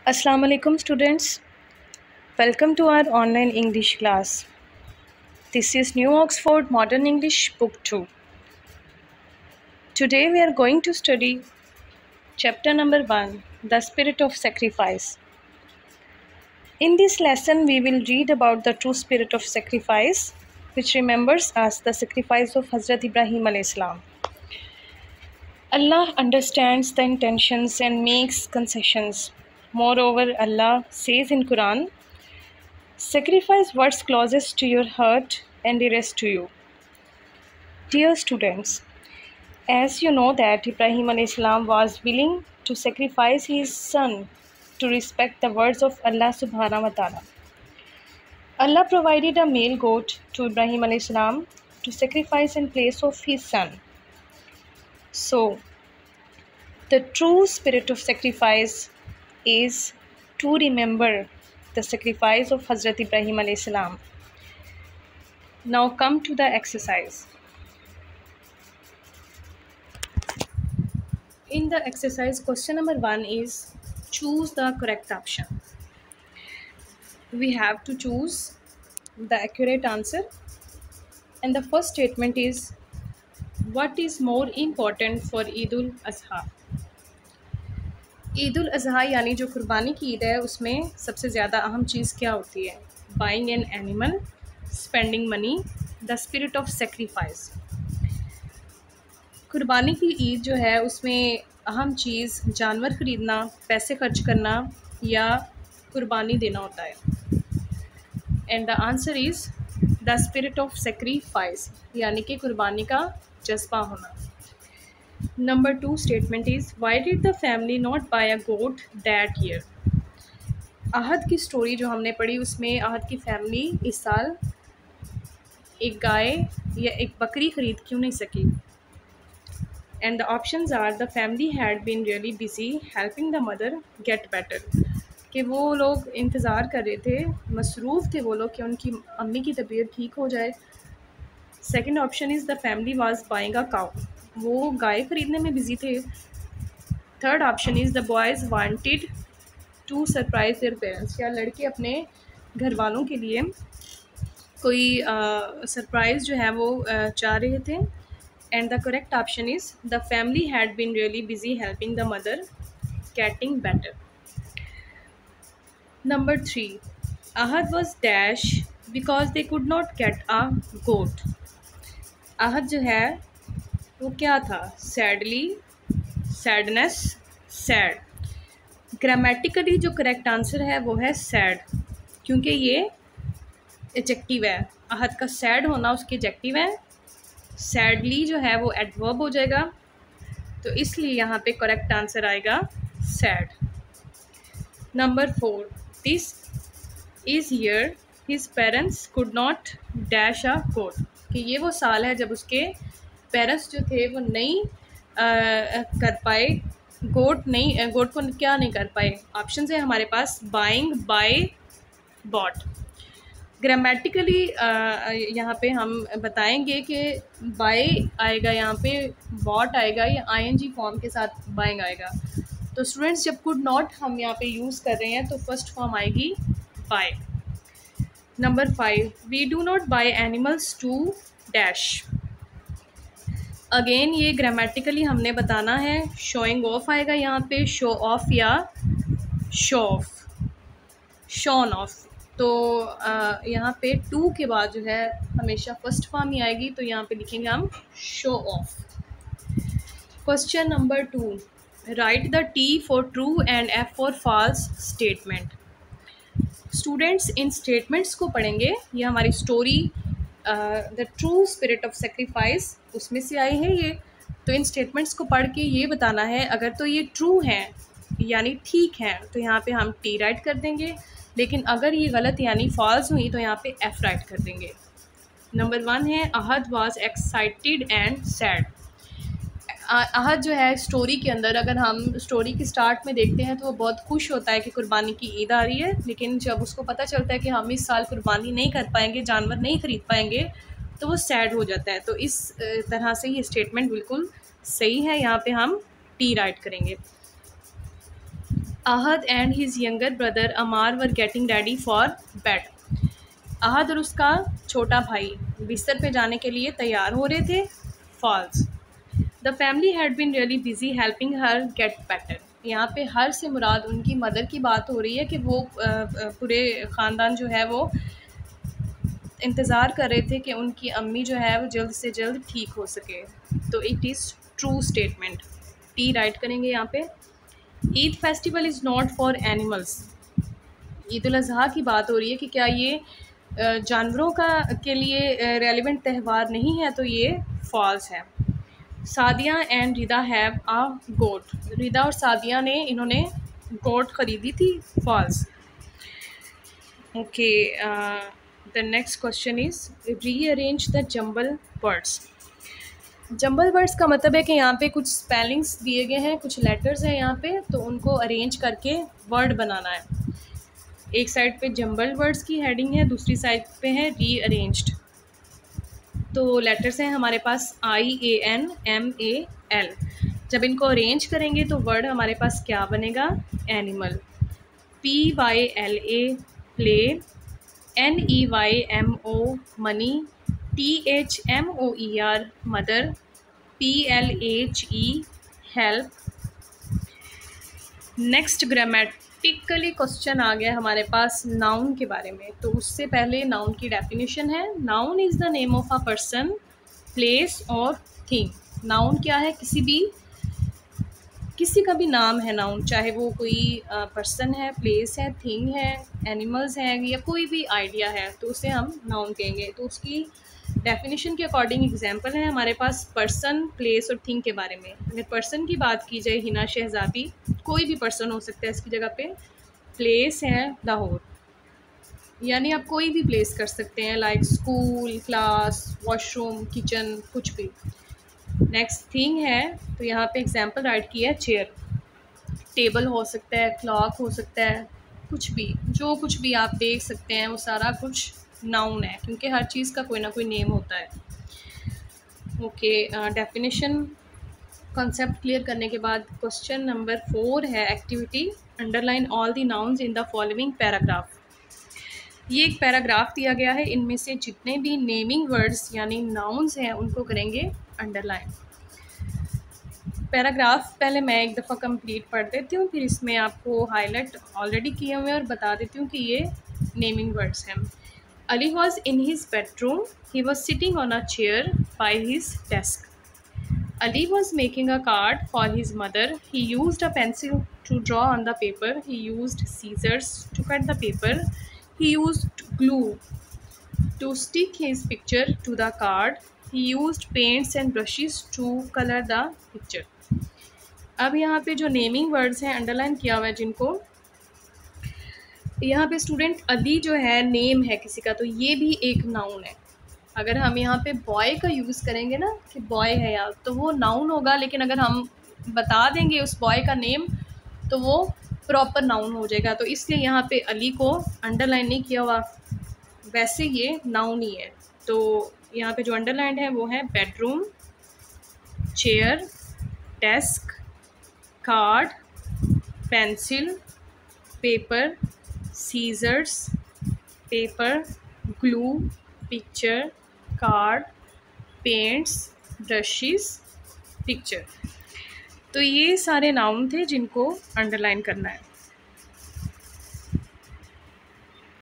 Assalamu alaikum students. Welcome to our online English class. This is New Oxford Modern English Book 2. Today we are going to study chapter number 1, The Spirit of Sacrifice. In this lesson we will read about the true spirit of sacrifice, which remembers us the sacrifice of Hazrat Ibrahim alayhis salam. Allah understands the intentions and makes concessions. Moreover, Allah says in Quran, sacrifice what's closest to your heart and the rest to you. Dear students, as you know that Ibrahim alayhis salam was willing to sacrifice his son to respect the words of Allah subhanahu wa ta'ala. Allah provided a male goat to Ibrahim alayhis salam to sacrifice in place of his son. So, the true spirit of sacrifice is to remember the sacrifice of Hazrat Ibrahim alayhis salam. Now come to the exercise. In the exercise, question number 1 is choose the correct option. We have to choose the accurate answer. And the first statement is, what is more important for Eid ul-Azha? Eid ul Azha यानी जो कुर्बानी की ईद है उसमें सबसे ज़्यादा अहम चीज़ क्या होती है? Buying an animal, spending money, the spirit of sacrifice. कुर्बानी की ईद जो है उसमें अहम चीज़ जानवर ख़रीदना, पैसे खर्च करना या कुर्बानी देना होता है. And the answer is the spirit of sacrifice यानी कि कुर्बानी का जज्बा होना. Number 2 statement is, why did the family not buy a goat that year? अहद की स्टोरी जो हमने पढ़ी उसमें अहद की फैमिली इस साल एक गाय या एक बकरी ख़रीद क्यों नहीं सकी? And the options are, the family had been really busy helping the mother get better. कि वो लोग इंतज़ार कर रहे थे, मसरूफ़ थे वो लोग कि उनकी अम्मी की तबीयत ठीक हो जाए. Second option is, the family was buying a cow. वो गाय ख़रीदने में बिज़ी थे. Third option is, the boys wanted to surprise their parents. या लड़के अपने घर वालों के लिए कोई सरप्राइज़ जो है वो चाह रहे थे. And the correct option is, the family had been really busy helping the mother getting better. Number 3, Ahad was dash because they could not get a goat. Ahad जो है वो क्या था? Sadly, sadness, sad. ग्रामेटिकली जो करेक्ट आंसर है वो है sad, क्योंकि ये एडजेक्टिव है. अहद का सैड होना उसके एडजेक्टिव है. सैडली जो है वो एडवर्ब हो जाएगा, तो इसलिए यहाँ पे करेक्ट आंसर आएगा sad. Number 4, this is year his parents could not dash a goat. कि ये वो साल है जब उसके पेरेंट्स जो थे वो नहीं कर पाए गोट को क्या नहीं कर पाए. ऑप्शन है हमारे पास बाइंग, बाय, बॉट. ग्रामेटिकली यहाँ पे हम बताएंगे कि बाय आएगा यहाँ पे, बॉट आएगा या आईएनजी फॉर्म के साथ बाइंग आएगा. तो स्टूडेंट्स जब कुड नॉट हम यहाँ पे यूज़ कर रहे हैं तो फर्स्ट फॉर्म आएगी buy. Number 5, we do not buy animals to dash. Again ये ग्रामेटिकली हमने बताना है. शोइंग ऑफ आएगा यहाँ पे, शो ऑफ या शो ऑफ, शोन ऑफ. तो यहाँ पे टू के बाद जो है हमेशा फर्स्ट फॉर्म ही आएगी, तो यहाँ पे लिखेंगे हम show off. Question number 2, write the T for true and F for false statement. Students इन स्टेटमेंट्स को पढ़ेंगे. ये हमारी story the true spirit of sacrifice उसमें से आई है ये. तो इन स्टेटमेंट्स को पढ़ के ये बताना है अगर तो ये ट्रू हैं यानी ठीक है तो यहाँ पे हम टी राइट कर देंगे, लेकिन अगर ये गलत यानी फॉल्स हुई तो यहाँ पे एफ राइट कर देंगे. नंबर 1 है, अहद वाज एक्साइटेड एंड सैड. अहद जो है स्टोरी के अंदर, अगर हम स्टोरी के स्टार्ट में देखते हैं तो वो बहुत खुश होता है कि कुर्बानी की ईद आ रही है, लेकिन जब उसको पता चलता है कि हम इस साल कुर्बानी नहीं कर पाएंगे, जानवर नहीं ख़रीद पाएंगे, तो वो सैड हो जाता है. तो इस तरह से ये स्टेटमेंट बिल्कुल सही है. यहाँ पे हम टी राइट करेंगे. Ahad and his younger brother Amar were getting ready for bed. ahad और उसका छोटा भाई बिस्तर पे जाने के लिए तैयार हो रहे थे. False. The family had been really busy helping her get better. यहाँ पे हर से मुराद उनकी मदर की बात हो रही है कि वो पूरे ख़ानदान जो है वो इंतज़ार कर रहे थे कि उनकी अम्मी जो है वो जल्द से जल्द ठीक हो सके. तो it is true statement. T write करेंगे यहाँ पे. Eid festival is not for animals. Eid ul Azha की बात हो रही है कि क्या ये जानवरों का के लिए रेलिवेंट त्यौहार नहीं है, तो ये फॉल्स है. Sadia and Rida have a goat. Rida और सादिया ने इन्होंने गोट ख़रीदी थी. False. Okay, the next question is rearrange the jumble words. Jumble words का मतलब है कि यहाँ पे कुछ स्पेलिंग्स दिए गए हैं, कुछ लेटर्स हैं यहाँ पे, तो उनको अरेंज करके वर्ड बनाना है. एक साइड पे जंबल वर्ड्स की हेडिंग है, दूसरी साइड पे है रीअरेंज्ड. तो लेटर्स हैं हमारे पास IANMAL. जब इनको अरेंज करेंगे तो वर्ड हमारे पास क्या बनेगा? Animal. PYLA play. NEYMO money. THMOER mother. PLHE help. Next grammatically question आ गया हमारे पास नाउन के बारे में. तो उससे पहले नाउन की डेफिनेशन है. Noun is the name of a person, place और थिंग. नाउन क्या है? किसी का भी नाम है नाउन, चाहे वो कोई पर्सन है, प्लेस है, थिंग है, एनिमल्स हैं या कोई भी आइडिया है, तो उसे हम नाउन कहेंगे. तो उसकी डेफिनेशन के अकॉर्डिंग एग्जांपल है हमारे पास पर्सन, प्लेस और थिंग के बारे में. अगर पर्सन की बात की जाए, हिना शहजादी, कोई भी पर्सन हो सकता है इसकी जगह पे. प्लेस है लाहौर, यानी आप कोई भी प्लेस कर सकते हैं, like school, class, washroom, kitchen, कुछ भी. नेक्स्ट थिंग है, तो यहाँ पे एग्जांपल राइट किया है चेयर. टेबल हो सकता है, क्लॉक हो सकता है, कुछ भी, जो कुछ भी आप देख सकते हैं वो सारा कुछ नाउन है, क्योंकि हर चीज़ का कोई ना कोई नेम होता है. ओके, डेफिनेशन कॉन्सेप्ट क्लियर करने के बाद क्वेश्चन नंबर 4 है activity. Underline all the nouns in the following paragraph. ये एक पैराग्राफ दिया गया है, इनमें से जितने भी नेमिंग वर्ड्स यानी नाउन्स हैं उनको करेंगे अंडरलाइन. पैराग्राफ पहले मैं एक दफ़ा कंप्लीट पढ़ देती हूँ, फिर इसमें आपको हाईलाइट ऑलरेडी किए हुए और बता देती हूँ कि ये नेमिंग वर्ड्स हैं. Ali was in his bedroom. He was sitting on a chair by his desk. Ali was making a card for his mother. He used a pencil to draw on the paper. He used scissors to cut the paper. He used glue to stick his picture to the card. He used paints and brushes to color the picture. अब यहाँ पे जो naming words हैं underline किया हुआ है जिनको, यहाँ पे स्टूडेंट अली जो है नेम है किसी का, तो ये भी एक नाउन है. अगर हम यहाँ पे बॉय का यूज़ करेंगे ना कि बॉय है यार, तो वो नाउन होगा, लेकिन अगर हम बता देंगे उस बॉय का नेम तो वो प्रॉपर नाउन हो जाएगा. तो इसलिए यहाँ पे अली को अंडरलाइन नहीं किया हुआ, वैसे ये नाउन ही है. तो यहाँ पे जो अंडरलाइन है वो है bedroom, chair, desk, card, pencil, paper, scissors, paper, glue, picture, card, paints, brushes, picture. तो ये सारे नाउन थे जिनको अंडरलाइन करना है.